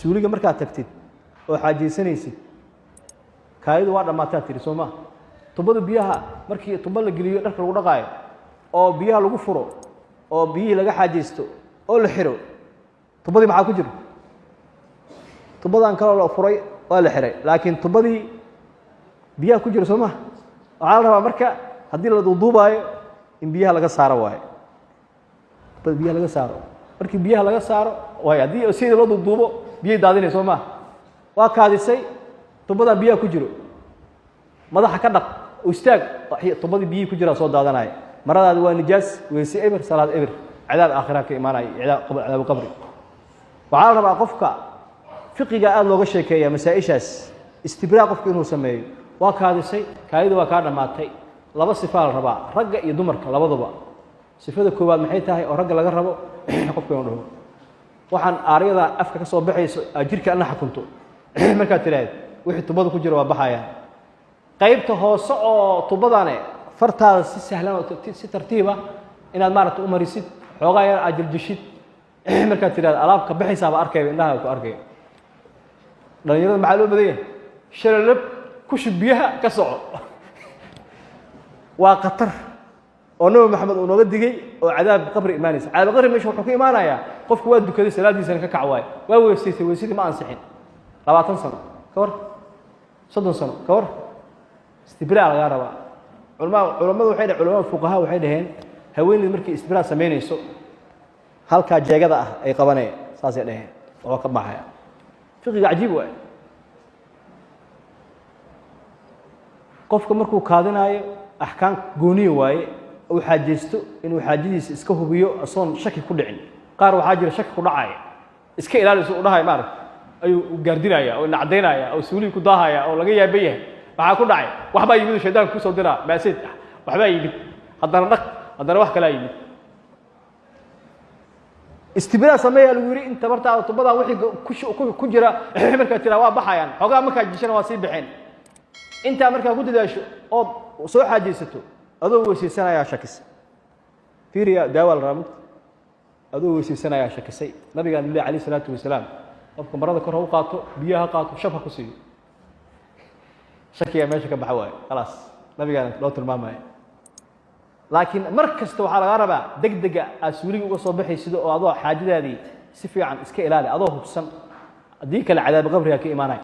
suuliga markaad tagtid oo xaajeysanaysid kaayadu waa dhamaataa tiri Soomaa tubada biyaha markii tuba la geliyo dharka lagu dhaqaayo oo biyaha lagu furo oo biyaha laga xaajeysto oo la xiro tubadii maxaa ku jiro tubadan kale la furay waa la xiray laakiin tubadii biyaha ku jiro Soomaa waxa la rabaa marka hadii la duubaayo in biyaha laga saaro waayo tubada biyaha laga saaro markii biyaha laga saaro way hadii sida loo duubo biyo daadinay Soomaa waa kaadisay tubada biyaha ku jiro madaxa ka dhaq oo istaag tubada biyaha ku jira soo daadanay maradaad waa nijaas weeysi eber salaad eber cadaab aakhira ka iimaanay cadaab qabri waxa la rabaa qofka fiqiga aad looga sheekeeyaa masaa'ishaas istibraa qofka inuu sameeyo waa kaadisay kaayadu waa ka dhamaatay laba sifa la rabaa ragga iyo dumarka labaduba sifada koowaad maxay tahay oo ragga laga rabo qofka inuu dhaho waxaan aariyada afka ka soo baxayso jirka ana xukunto marka tiraad wixii tubada ku jira waa baxayaan qaybta hoose oo tubadane fartaada si sahlan oo si tartiib ah inaad maaragtay u marisid xoogaa yar ajil jishid marka tiraad alaab ka baxaysa ba arkay indhaha ku arkay dhalinyarada maxaa loo badan yahay shalab ku shubbiyaha ka soco waa qatar oo nabi maxamed uu nooga digay oo cadaab qabri iimaanaysa cadaab qabri meesha wuxuu ka iimaanayaa qofku waa dukaday salaadiisana ka kacwaay waa weysaysid ma ansixin 20 sano kawar 30 sano kawar istibraa laga rabaa culimadu waxay dhahay culimada fuqaha waxay dhaheen haweeneydu markii istibraa sameynayso halka jeegada ah ay qabanayaan saas ay dhaheen oo ka baxaya fiqiga cajiib waa qofka markuu kaadinayo ahkaan gooniyo waaye oo xaajeysto inuu xaajadiisa iska hubiyo asoon shaki ku dhicin qaar waxa jira shaki ku dhacay iska ilaaliso u dhahay maarag ayuu gaardinaya oo nacdeynaya oo suuli ku daahaya oo laga yaabay waxa ku dhacay waxba yimid sheedaan ku soo diraa maasid waxba yimid haddana wax kale yimid istibraa sameeyaa lagu yiri inta barta tubada wixii ku jira marka tira waa baxayaan xogaa marka jishana waa sii bixin inta marka ku dadaasho oo soo xaajeysato adoo weysaysanaya shakis fiiriya daawal raamid adoo weysaysanaya shakisay nabiga alayhi salaatu wasalaam qofka marada kor u qaato biyaha qaato shafa ku siiyo shakiya meesha ka baxay خلاص nabiga loo tilmaamay laakiin markasta waxa laga rabaa degdega aswiriga uga soo baxay sida oo adoo xaajadaadii si fiican iska ilaali adoo hubsan hadii kale cadaab qabriga ka iimaanay